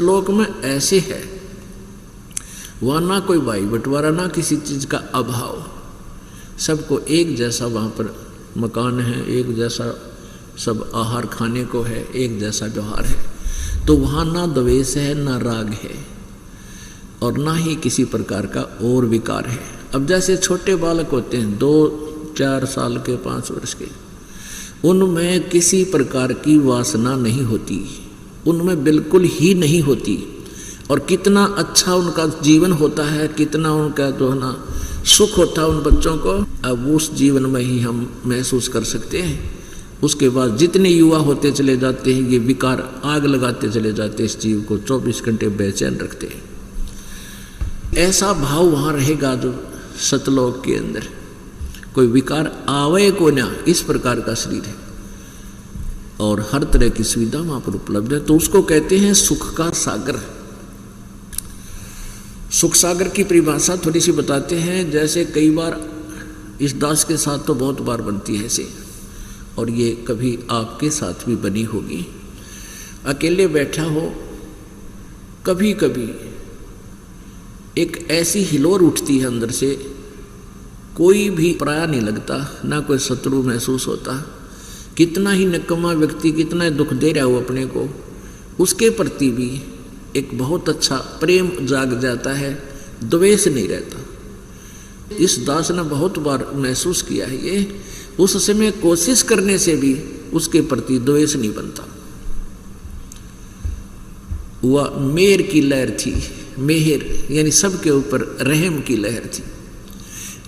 लोक में ऐसे है, वहाँ ना कोई भाई बंटवारा, ना किसी चीज़ का अभाव, सबको एक जैसा वहाँ पर मकान है, एक जैसा सब आहार खाने को है, एक जैसा व्यवहार है। तो वहाँ ना द्वेष है, ना राग है, और ना ही किसी प्रकार का और विकार है। अब जैसे छोटे बालक होते हैं 2-4 साल के, 5 वर्ष के, उनमें किसी प्रकार की वासना नहीं होती, उनमें बिल्कुल ही नहीं होती, और कितना अच्छा उनका जीवन होता है, कितना उनका जो है ना सुख होता है उन बच्चों को, अब उस जीवन में ही हम महसूस कर सकते हैं। उसके बाद जितने युवा होते चले जाते हैं, ये विकार आग लगाते चले जाते हैं, इस जीव को 24 घंटे बेचैन रखते हैं। ऐसा भाव वहाँ रहेगा जो सतलोक के अंदर कोई विकार आवे को ना, इस प्रकार का शरीर है, और हर तरह की सुविधा वहाँ पर उपलब्ध है। तो उसको कहते हैं सुख का सागर। सुख सागर की परिभाषा थोड़ी सी बताते हैं। जैसे कई बार इस दास के साथ तो बहुत बार बनती है ऐसे, और ये कभी आपके साथ भी बनी होगी। अकेले बैठा हो, कभी कभी एक ऐसी हिलोर उठती है अंदर से, कोई भी पराया नहीं लगता, ना कोई शत्रु महसूस होता। कितना ही निकम्मा व्यक्ति कितना दुख दे रहा हो अपने को, उसके प्रति भी एक बहुत अच्छा प्रेम जाग जाता है, द्वेष नहीं रहता। इस दास ने बहुत बार महसूस किया है ये। उस समय कोशिश करने से भी उसके प्रति द्वेष नहीं बनता। वह मेहर की लहर थी, मेहर यानी सबके ऊपर रहम की लहर थी,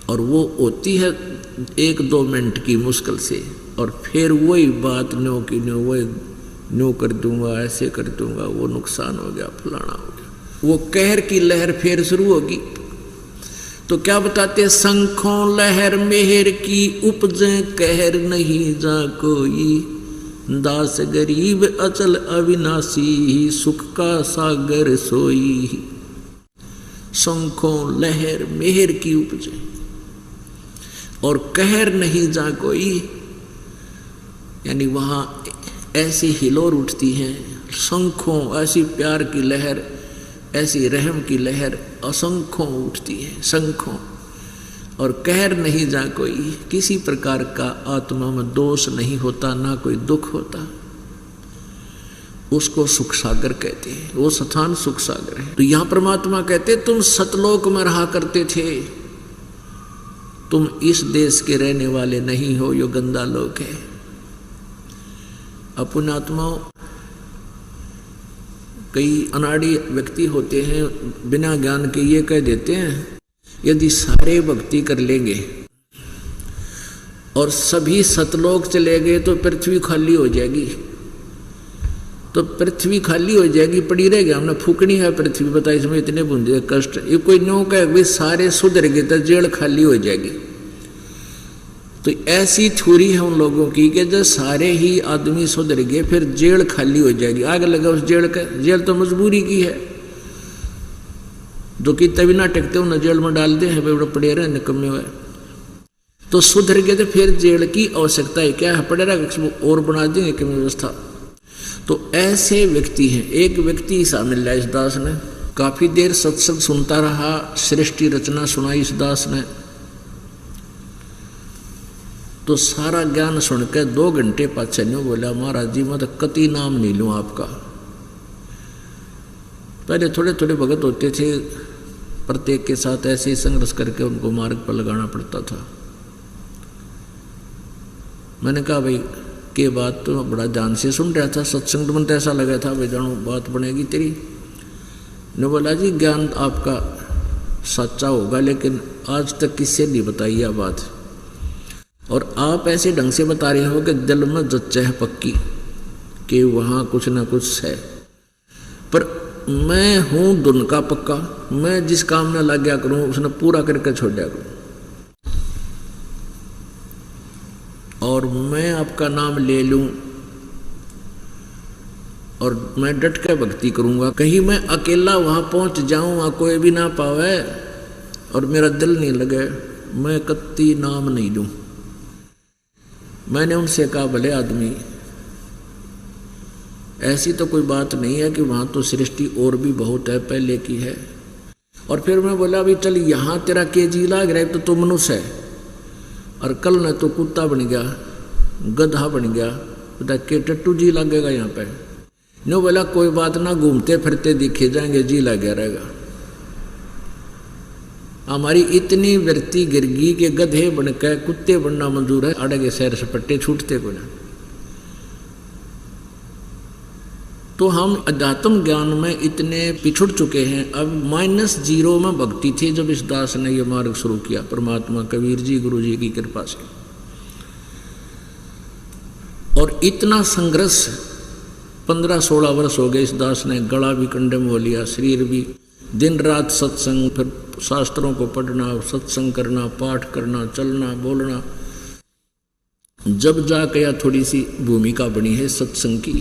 और वो होती है 1-2 मिनट की मुश्किल से, और फिर वही बात न्यो की न्यो, वही न्यो कर दूंगा, ऐसे कर दूंगा, वो नुकसान हो गया, फलाना हो गया, वो कहर की लहर फिर शुरू होगी। तो क्या बताते, शंखों लहर मेहर की उपजे, कहर नहीं जा कोई, दास गरीब अचल अविनाशी, सुख का सागर सोई। शंखों लहर मेहर की उपजे, और कहर नहीं जा कोई, यानी वहाँ ऐसी हिलोर उठती हैं, शंखों ऐसी प्यार की लहर, ऐसी रहम की लहर असंख्यों उठती है, शंखों, और कहर नहीं जा कोई, किसी प्रकार का आत्मा में दोष नहीं होता, ना कोई दुख होता। उसको सुख सागर कहते हैं, वो स्थान सुख सागर है। तो यहाँ परमात्मा कहते तुम सतलोक में रहा करते थे, तुम इस देश के रहने वाले नहीं हो, यो गंदा लोक है। अपन आत्माओं, कई अनाड़ी व्यक्ति होते हैं, बिना ज्ञान के ये कह देते हैं यदि सारे भक्ति कर लेंगे और सभी सतलोक चले गए तो पृथ्वी खाली हो जाएगी। तो पृथ्वी खाली हो जाएगी, पड़ी रहेगी, हमने फूकनी है पृथ्वी, बता इसमें इतने बूंदे कष्ट। ये कोई नो कहे वे सारे सुधर गए तो जेल खाली हो जाएगी। तो ऐसी थ्योरी है उन लोगों की कि जब सारे ही आदमी सुधर गए फिर जेल खाली हो जाएगी। आग लगा उस जेल का, जेल तो मजबूरी की है, जो कि तभी ना टेकते उन्हें जेल में डाल दे हैं, बड़े पड़े रहे निकम्मे हुए। तो सुधर गए तो फिर जेल की आवश्यकता है क्या है, पड़े रहा और बना देंगे कि व्यवस्था। तो ऐसे व्यक्ति हैं। एक व्यक्ति सामने लिया इस दास ने, काफी देर सत्संग सुनता रहा, सृष्टि रचना सुनाई इस दास ने, तो सारा ज्ञान सुनकर 2 घंटे पाछे न्यू बोला, महाराज जी मैं तो कति नाम नहीं लूँ आपका। पहले थोड़े थोड़े भगत होते थे, प्रत्येक के साथ ऐसे ही संघर्ष करके उनको मार्ग पर लगाना पड़ता था। मैंने कहा भाई के बात तो बड़ा ध्यान से सुन रहा था, सत्संग में तो ऐसा लगा था भाई जानो बात बनेगी तेरी। ने बोला जी ज्ञान आपका सच्चा होगा, लेकिन आज तक किससे नहीं बताई यह बात, और आप ऐसे ढंग से बता रहे हो कि दिल में जच्चा है पक्की कि वहाँ कुछ ना कुछ है। पर मैं हूँ दुन का पक्का, मैं जिस काम में लग गया करूँ उसने पूरा करके छोड़ दिया करूँ, और मैं आपका नाम ले लूँ और मैं डट के भक्ति करूँगा। कहीं मैं अकेला वहाँ पहुँच जाऊँ, वहाँ कोई भी ना पावे और मेरा दिल नहीं लगे, मैं कत्ती नाम नहीं लूँ। मैंने उनसे कहा भले आदमी ऐसी तो कोई बात नहीं है कि वहाँ तो सृष्टि और भी बहुत है, पहले की है। और फिर मैं बोला अभी चल यहाँ तेरा केजी लाग रहा है तो तू मनुष्य है, और कल न तो कुत्ता बन गया, गधा बन गया, बता के टट्टू जी लगेगा यहाँ पे। नो बोला कोई बात ना, घूमते फिरते दिखे जाएंगे, जी लगा रहेगा। हमारी इतनी वृत्ति गिरगी के गधे बनकर कुत्ते बनना मंजूर है, अड़े के सैर सपट्टे छूटते को ना। तो हम अध्यात्म ज्ञान में इतने पिछड़ चुके हैं। अब -0 में भक्ति थी जब इस दास ने ये मार्ग शुरू किया, परमात्मा कबीर जी गुरु जी की कृपा से। और इतना संघर्ष 15-16 वर्ष हो गए इस दास ने, गला भी कंडम हो लिया, शरीर भी, दिन रात सत्संग, फिर शास्त्रों को पढ़ना, सत्संग करना, पाठ करना, चलना बोलना। जब जाके या थोड़ी सी भूमिका बनी है सत्संग की,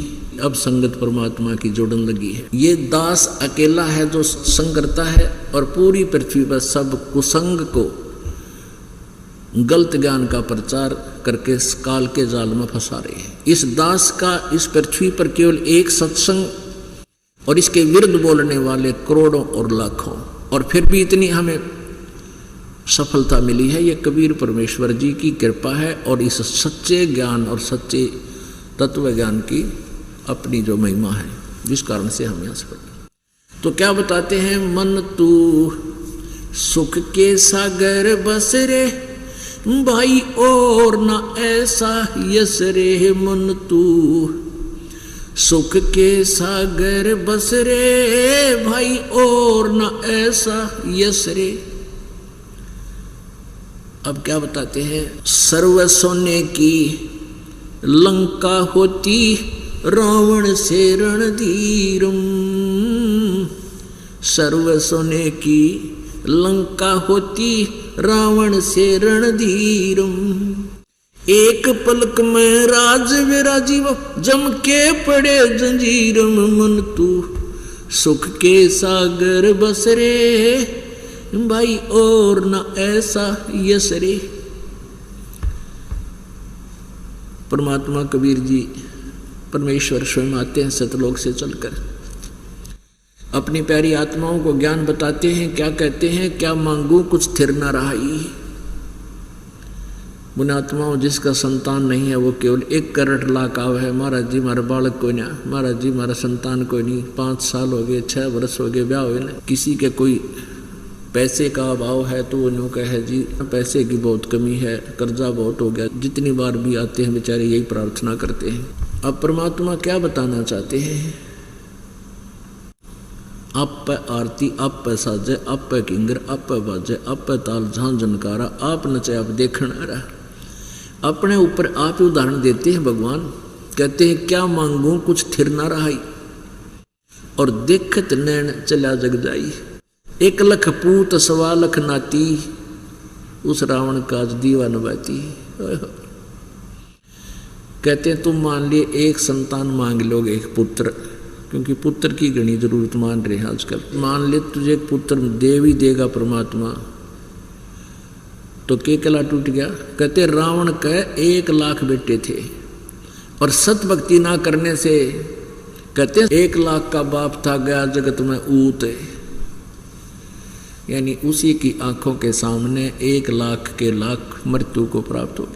अब संगत परमात्मा की जोड़न लगी है। ये दास अकेला है जो संग करता है और पूरी पृथ्वी पर सब कुसंग को गलत ज्ञान का प्रचार करके काल के जाल में फंसा रहे हैं। इस दास का इस पृथ्वी पर केवल एक सत्संग और इसके विरुद्ध बोलने वाले करोड़ों और लाखों, और फिर भी इतनी हमें सफलता मिली है। ये कबीर परमेश्वर जी की कृपा है और इस सच्चे ज्ञान और सच्चे तत्व ज्ञान की अपनी जो महिमा है, जिस कारण से हम यहाँ से पढ़े। तो क्या बताते हैं, मन तू सुख के सागर बस रे भाई और ना ऐसा यस रे। मन तू सुख के सागर बस रे भाई और ना ऐसा यस रे। अब क्या बताते हैं, सर्व सोने की लंका होती रावण से रणधीरम। सर्व सोने की लंका होती रावण से रणधीरम। एक पलक में राज विराजीव जम के पड़े जंजीरम। मन तू सुख के सागर बस रे भाई और न ऐसा यस रे। परमात्मा कबीर जी परमेश्वर स्वयं आते हैं सतलोक से चलकर, अपनी प्यारी आत्माओं को ज्ञान बताते हैं। क्या कहते हैं, क्या मांगू कुछ थिर न रहाई। उन आत्माओं जिसका संतान नहीं है वो केवल 1 करोड़ लाख आव है, महाराज जी हमारा बालक कोई ना, महाराज जी हमारा संतान कोई नहीं, 5 साल हो गए, 6 वर्ष हो गए, ब्याह हुए ना। किसी के कोई पैसे का अभाव है तो वो यूँ कहे जी पैसे की बहुत कमी है, कर्जा बहुत हो गया। जितनी बार भी आते हैं बेचारे यही प्रार्थना करते हैं। अब परमात्मा क्या बताना चाहते हैं, आप पे आरती, आप पे साजे, आप पे किंगर, आप पे बाजे, आप पे ताल झां झनकारा, आप नचे आप देखण रहा। अपने ऊपर आप ही उदाहरण देते हैं भगवान। कहते हैं क्या मांगू कुछ थिर ना रहाई, और देखत नैन चला जग जाई। 1 लख पूत 1.25 लाख नाती, उस रावण का दीवा नबाती। कहते हैं तुम मान लिए 1 संतान मांग लोगे, 1 पुत्र, क्योंकि पुत्र की घनी जरूरत मान रहे हैं आजकल। मान ले तुझे 1 पुत्र देव ही देगा परमात्मा, तो के कला टूट गया। कहते रावण के 1 लाख बेटे थे और सत भक्ति ना करने से, कहते 1 लाख का बाप था गया जगत में ऊत। यानी उसी की आंखों के सामने 1 लाख के लाख मृत्यु को प्राप्त हो गई।